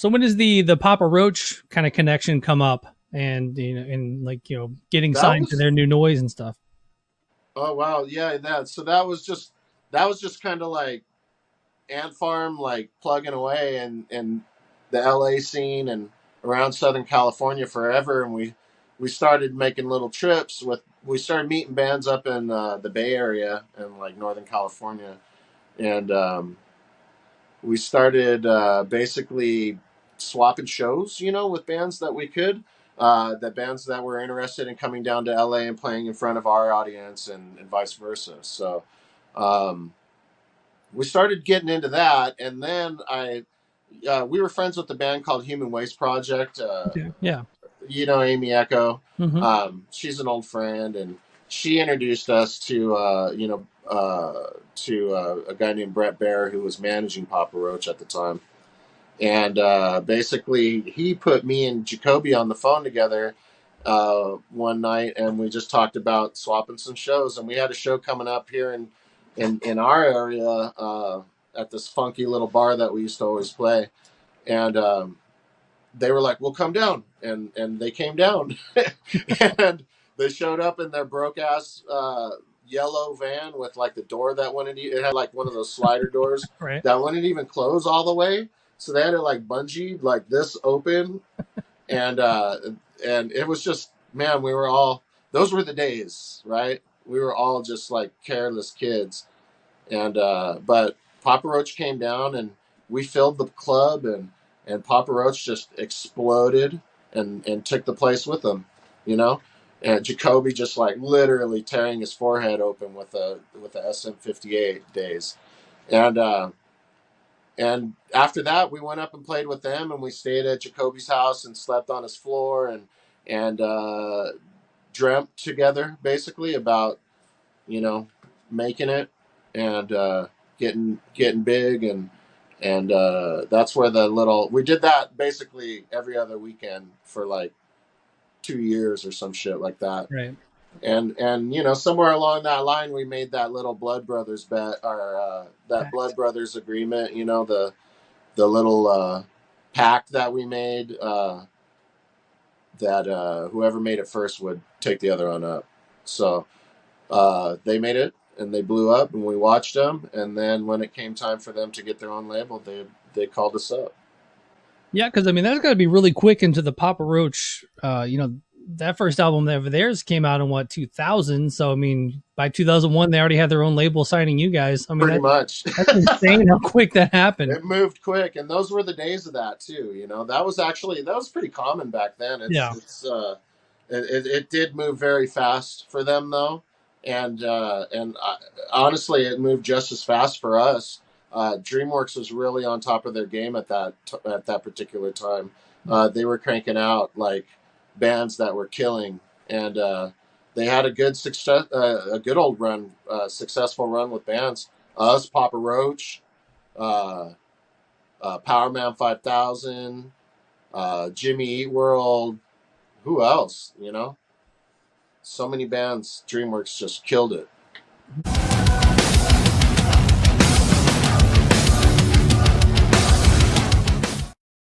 So when does the Papa Roach kind of connection come up, and and like getting That signed to was their new noise and stuff? oh wow, yeah, that was just kind of like ant farm, like plugging away in the LA scene and around Southern California forever, and we started making little trips with we started meeting bands up in the Bay Area and like Northern California, and we started basically swapping shows, with bands that we could. The bands that were interested in coming down to LA and playing in front of our audience, and vice versa. So um, we started getting into that, and then we were friends with the band called Human Waste Project. Okay. Yeah. Amy Echo. Hmm. She's an old friend, and she introduced us to a guy named Brett Bear, who was managing Papa Roach at the time. And basically, he put me and Jacoby on the phone together one night, and we just talked about swapping some shows. And we had a show coming up here in our area at this funky little bar that we used to always play. And they were like, "We'll come down," and they came down, and they showed up in their broke ass yellow van with like the door that wouldn't. It had like one of those slider doors Right. that wouldn't even close all the way, so they had to like bungee like this open, and it was just, man, we were all, those were the days, right? We were all just like careless kids, and but Papa Roach came down, and we filled the club, and Papa Roach just exploded and took the place with him, you know. And Jacoby just like literally tearing his forehead open with the SM58 days, and after that we went up and played with them, and we stayed at Jacoby's house and slept on his floor, and dreamt together basically about making it, and getting big, and that's where we did that basically every other weekend for like 2 years or some shit like that. Right. And somewhere along that line we made that little Blood Brothers bet, or that Pact. Blood Brothers agreement, the little pact that we made, that whoever made it first would take the other one up. So they made it, and they blew up, and we watched them. And then when it came time for them to get their own label, they called us up. Yeah, because I mean that's got to be really quick into the Papa Roach. That first album of theirs came out in what 2000. So I mean, by 2001 they already had their own label signing you guys. I mean Pretty much. that's insane how quick that happened. It moved quick, and those were the days of that too. That was pretty common back then. Yeah. It did move very fast for them though, and honestly, it moved just as fast for us. DreamWorks was really on top of their game at that particular time. They were cranking out like bands that were killing, and they had a good success, a good old run, successful run with bands. Us, Papa Roach, uh, Powerman 5000, Jimmy Eat World. Who else? So many bands. DreamWorks just killed it.